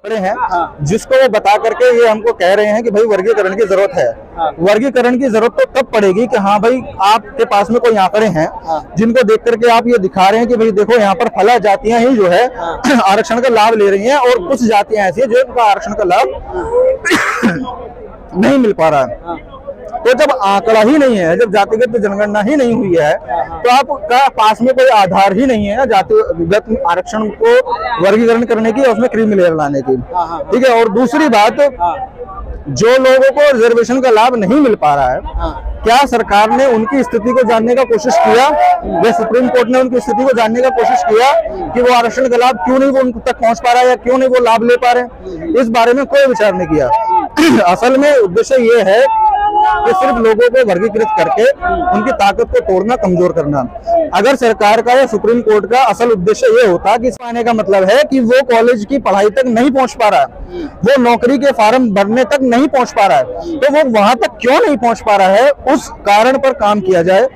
खड़े हैं, जिसको वो बता करके ये हमको कह रहे हैं कि भाई वर्गीकरण की जरूरत है। वर्गीकरण की जरूरत तो तब पड़ेगी कि हाँ भाई आपके पास में कोई आंकड़े हैं जिनको देख करके आप ये दिखा रहे हैं कि भाई देखो यहाँ पर फला जातियां ही जो है आरक्षण का लाभ ले रही हैं और कुछ जातियां ऐसी है जो इनका आरक्षण का लाभ नहीं मिल पा रहा है। तो जब आंकड़ा ही नहीं है, जब जातिगत जनगणना ही नहीं हुई है, तो आपका पास में कोई आधार ही नहीं है जातिगत आरक्षण को वर्गीकरण करने की और उसमें क्रीमी लेयर लाने की। ठीक है। और दूसरी बात, जो लोगों को रिजर्वेशन का लाभ नहीं मिल पा रहा है, क्या सरकार ने उनकी स्थिति को जानने का कोशिश किया? या सुप्रीम कोर्ट ने उनकी स्थिति को जानने का कोशिश किया कि वो आरक्षण का लाभ क्यों नहीं वो उन तक पहुंच पा रहा है या क्यों नहीं वो लाभ ले पा रहे हैं? इस बारे में कोई विचार नहीं किया। असल में उद्देश्य ये है कि सिर्फ लोगों को वर्गीकृत करके उनकी ताकत को तोड़ना, कमजोर करना। अगर सरकार का या सुप्रीम कोर्ट का असल उद्देश्य ये होता कि इस आने का मतलब है कि वो कॉलेज की पढ़ाई तक नहीं पहुंच पा रहा है, वो नौकरी के फार्म भरने तक नहीं पहुंच पा रहा है, तो वो वहां तक क्यों नहीं पहुंच पा रहा है, उस कारण पर काम किया जाए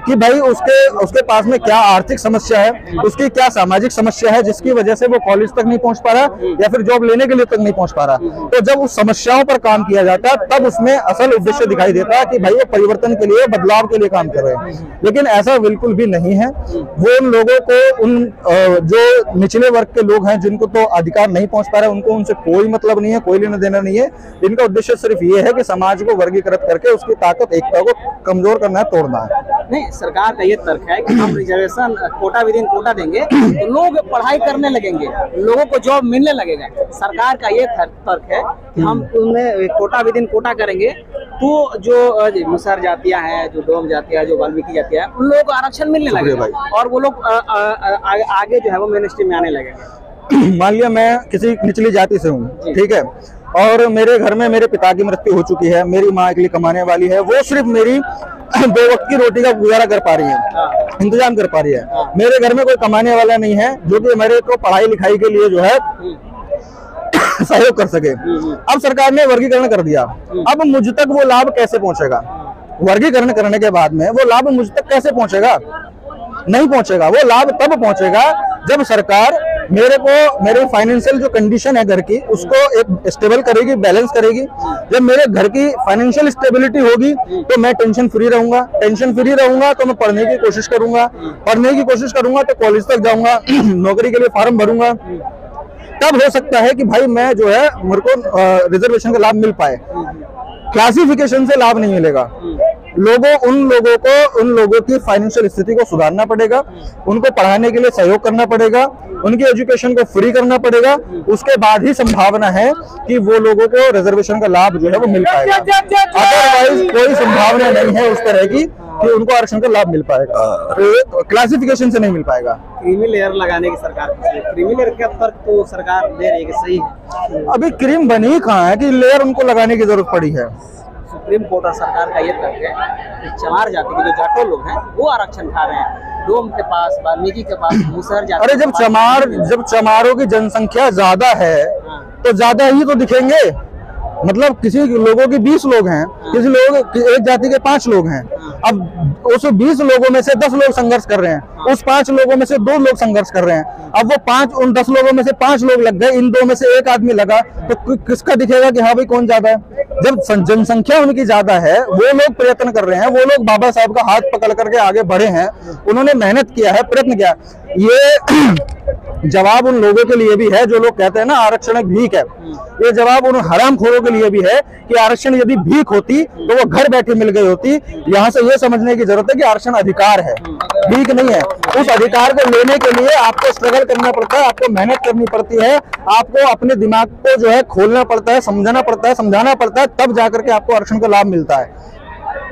कि भाई उसके पास में क्या आर्थिक समस्या है, उसकी क्या सामाजिक समस्या है जिसकी वजह से वो कॉलेज तक नहीं पहुंच पा रहा या फिर जॉब लेने के लिए तक नहीं पहुंच पा रहा। तो जब उस समस्याओं पर काम किया जाता तब उसमें असल उद्देश्य दिखाई देता है कि भाई वो परिवर्तन के लिए, बदलाव के लिए काम कर रहे हैं। लेकिन ऐसा बिल्कुल भी नहीं है। वो उन लोगों को, उन जो निचले वर्ग के लोग हैं जिनको तो अधिकार नहीं पहुंच पा रहे, उनको उनसे कोई मतलब नहीं है, कोई लेना देना नहीं है। इनका उद्देश्य सिर्फ ये है कि समाज को वर्गीकृत करके उसकी ताकत, एकता को कमजोर करना है, तोड़ना है। नहीं, सरकार का ये तर्क है कि हम रिजर्वेशन कोटा विदिन कोटा देंगे तो लोग पढ़ाई करने लगेंगे, लोगों को जॉब मिलने लगेगा। सरकार का ये तर्क है कि हम उनमें कोटा विदिन कोटा करेंगे तो जो मुसहर जातियां हैं, जो डोम जातियां, जो वाल्मीकि जातियां हैं, उन लोगों को आरक्षण मिलने लगेगा और वो लोग आगे जो है वो मेन स्ट्रीम में आने लगेंगे। मान लिया मैं किसी निचली जाति से हूँ, ठीक है, और मेरे घर में मेरे पिता की मृत्यु हो चुकी है, मेरी माँ अकेली कमाने वाली है, वो सिर्फ मेरी 2 वक्त की रोटी का गुजारा कर पा रही है, इंतजाम कर पा रही है। मेरे घर में कोई कमाने वाला नहीं है जो कि मेरे को पढ़ाई लिखाई के लिए जो है सहयोग कर सके। अब सरकार ने वर्गीकरण कर दिया, अब मुझ तक वो लाभ कैसे पहुंचेगा? वर्गीकरण करने के बाद में वो लाभ मुझ तक कैसे पहुंचेगा? नहीं पहुंचेगा। वो लाभ तब पहुंचेगा जब सरकार मेरे फाइनेंशियल जो कंडीशन है घर की, उसको एक स्टेबल करेगी, बैलेंस करेगी। जब मेरे घर की फाइनेंशियल स्टेबिलिटी होगी तो मैं टेंशन फ्री रहूंगा, टेंशन फ्री रहूंगा तो मैं पढ़ने की कोशिश करूंगा, पढ़ने की कोशिश करूंगा तो कॉलेज तक जाऊंगा, नौकरी के लिए फॉर्म भरूंगा। तब हो सकता है कि भाई मैं जो है, मेरे को रिजर्वेशन का लाभ मिल पाए। क्लासिफिकेशन से लाभ नहीं मिलेगा। उन लोगों की फाइनेंशियल स्थिति को सुधारना पड़ेगा, उनको पढ़ाने के लिए सहयोग करना पड़ेगा, उनकी एजुकेशन को फ्री करना पड़ेगा। उसके बाद ही संभावना है कि वो लोगों को रिजर्वेशन का लाभ जो है वो मिल पाएगा। अदरवाइज कोई संभावना नहीं है उस तरह की कि उनको आरक्षण का लाभ मिल पाएगा, तो क्लासिफिकेशन से नहीं मिल पाएगा। क्रीमी लेयर लगाने की सरकार, क्रीमी लेयर का तर्क तो सरकार दे रही है कि सही है। अभी क्रीम बनी कहाँ है कि लेयर उनको लगाने की जरूरत पड़ी है? सुप्रीम कोर्ट और सरकार का ये तर्क है कि चमार जाति के जो जाटो लोग हैं वो आरक्षण खा रहे हैं, डोम के पास, वाल्मीकि के पास, मुसहर जाति। अरे जब चमारों की जनसंख्या ज्यादा है तो ज्यादा ही तो दिखेंगे। मतलब किसी लोगों की 20 लोग हैं, किसी लोग एक जाति के 5 लोग हैं। अब उस 20 लोगों में से 10 लोग संघर्ष कर रहे हैं, उस 5 लोगों में से 2 लोग संघर्ष कर रहे हैं। अब वो उन 10 लोगों में से 5 लोग लग गए, इन 2 में से 1 आदमी लगा, तो किसका दिखेगा कि हाँ भाई कौन ज्यादा है? जब जनसंख्या उनकी ज्यादा है, वो लोग प्रयत्न कर रहे हैं, वो लोग बाबा साहब का हाथ पकड़ करके आगे बढ़े हैं, उन्होंने मेहनत किया है, प्रयत्न किया। ये जवाब उन लोगों के लिए भी है जो लोग कहते हैं ना आरक्षण एक भीख है। ये जवाब उन हरामखोरों के लिए भी है कि आरक्षण यदि भीख होती तो वो घर बैठे मिल गई होती। यहाँ से ये समझने की जरूरत है कि आरक्षण अधिकार है, भीख नहीं है। उस अधिकार को लेने के लिए आपको स्ट्रगल करना पड़ता है, आपको मेहनत करनी पड़ती है, आपको अपने दिमाग को जो है खोलना पड़ता है, समझाना पड़ता है, समझाना पड़ता है, तब जाकर के आपको आरक्षण का लाभ मिलता है।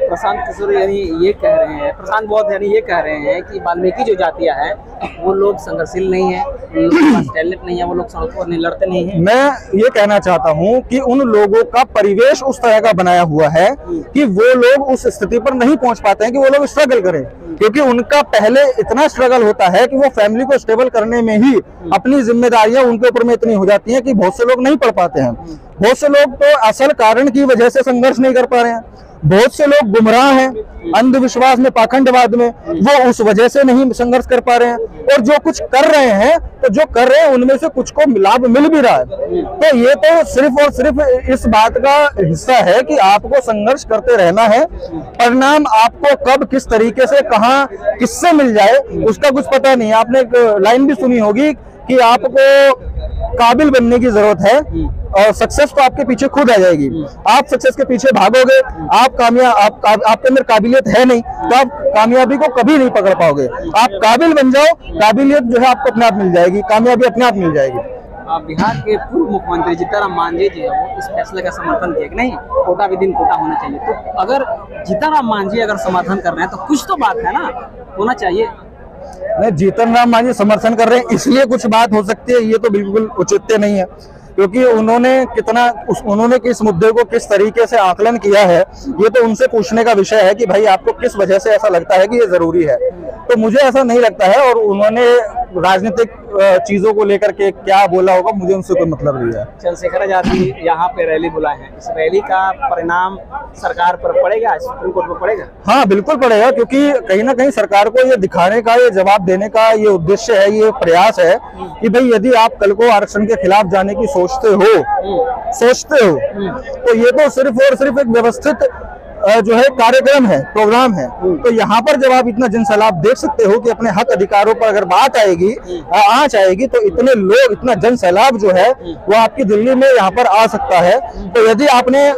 प्रशांत किशोर यानी ये कह रहे हैं, प्रशांत बौद्ध यानी ये कह रहे हैं कि वाल्मीकि जो जातियां हैं वो लोग संघर्षशील नहीं है, उन लोगों के पास टैलेंट नहीं है, वो लोग सड़कों पर लड़ते नहीं है। मैं ये कहना चाहता हूँ कि उन लोगों का परिवेश उस तरह का बनाया हुआ है कि वो लोग उस स्थिति पर नहीं पहुंच पाते हैं कि वो लोग स्ट्रगल करें, क्योंकि उनका पहले इतना स्ट्रगल होता है कि वो फैमिली को स्टेबल करने में ही अपनी जिम्मेदारियां उनके ऊपर में इतनी हो जाती हैं कि बहुत से लोग नहीं पढ़ पाते हैं। बहुत से लोग तो असल कारण की वजह से संघर्ष नहीं कर पा रहे हैं। बहुत से लोग गुमराह हैं, अंधविश्वास में, पाखंडवाद में, वो उस वजह से नहीं संघर्ष कर पा रहे हैं। और जो कुछ कर रहे हैं, तो जो कर रहे हैं उनमें से कुछ को लाभ मिल भी रहा है। तो ये तो सिर्फ और सिर्फ इस बात का हिस्सा है कि आपको संघर्ष करते रहना है। परिणाम आपको कब, किस तरीके से, कहां, किससे मिल जाए, उसका कुछ पता नहीं। आपने एक लाइन भी सुनी होगी कि आपको काबिल बनने की जरूरत है और सक्सेस तो आपके पीछे खुद आ जाएगी। आप सक्सेस के पीछे भागोगे, आप आपके अंदर काबिलियत है नहीं, तो आप कामयाबी को कभी नहीं पकड़ पाओगे। आप काबिल बन जाओ, काबिलियत जो है आपको अपने आप मिल जाएगी, कामयाबी अपने आप मिल जाएगी। बिहार के पूर्व मुख्यमंत्री जीतनराम मांझी जी है, वो इस फैसले का समर्थन किया कि नहीं, कोटा विदिन कोटा होना चाहिए। तो अगर जीतनराम मांझी अगर समर्थन कर रहे हैं तो कुछ तो बात है ना, होना चाहिए। नहीं, जीतनराम मांझी समर्थन कर रहे हैं इसलिए कुछ बात हो सकती है, ये तो बिल्कुल उचित नहीं है, क्योंकि उन्होंने किस मुद्दे को किस तरीके से आकलन किया है, ये तो उनसे पूछने का विषय है कि भाई आपको किस वजह से ऐसा लगता है कि ये जरूरी है। तो मुझे ऐसा नहीं लगता है, और उन्होंने राजनीतिक चीजों को लेकर के क्या बोला होगा, मुझे उनसे कोई मतलब नहीं है। चंद्रशेखर आजाद जी यहाँ पे रैली बुलाए हैं, इस रैली का परिणाम सरकार पर पड़ेगा, सुप्रीम कोर्ट पर पड़ेगा? हाँ, बिल्कुल पड़ेगा, क्योंकि कहीं ना कहीं सरकार को ये दिखाने का, ये जवाब देने का ये उद्देश्य है, ये प्रयास है कि भाई यदि आप कल को आरक्षण के खिलाफ जाने की सोचते हो, तो ये तो सिर्फ और सिर्फ एक व्यवस्थित जो है कार्यक्रम है, प्रोग्राम है। तो यहाँ पर जब आप इतना जनसैलाब देख सकते हो कि अपने हक अधिकारों पर अगर बात आएगी, आंच आएगी, तो इतने लोग, इतना जनसैलाब जो है वो आपकी दिल्ली में यहाँ पर आ सकता है। तो यदि आपने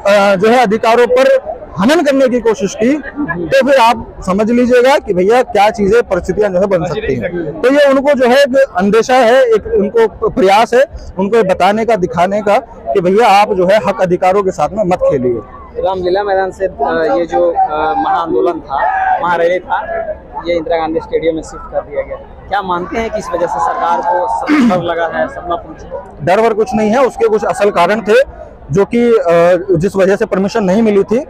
जो है अधिकारों पर हनन करने की कोशिश की, तो फिर आप समझ लीजिएगा कि भैया क्या चीजें, परिस्थितियां जो है बन सकती हैं। तो ये उनको जो है एक अंदेशा है, एक उनको प्रयास है, उनको बताने का, दिखाने का कि भैया आप जो है हक अधिकारों के साथ में मत खेलिए। रामलीला मैदान से ये जो महाआंदोलन था, महारैली था, ये इंदिरा गांधी स्टेडियम में शिफ्ट कर दिया गया। क्या मानते हैं कि इस वजह से सरकार को डर लगा है, सदमा पहुंची? डर वर कुछ नहीं है, उसके कुछ असल कारण थे, जो कि जिस वजह से परमिशन नहीं मिली थी।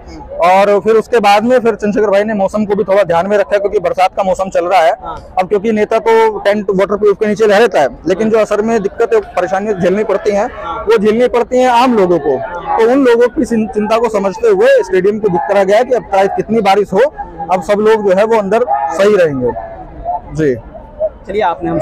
और फिर उसके बाद में फिर चंद्रशेखर भाई ने मौसम को भी थोड़ा ध्यान में रखा, क्योंकि बरसात का मौसम चल रहा है। अब क्योंकि नेता तो टेंट वाटरप्रूफ के नीचे रह रहता है, लेकिन जो असर में दिक्कतें, परेशानियां झेलनी पड़ती हैं, वो झेलनी पड़ती हैं आम लोगों को। तो उन लोगों की चिंता को समझते हुए स्टेडियम को बुक करा गया कि अब चाहे कितनी बारिश हो, अब सब लोग जो है वो अंदर सही रहेंगे। जी, चलिए, आपने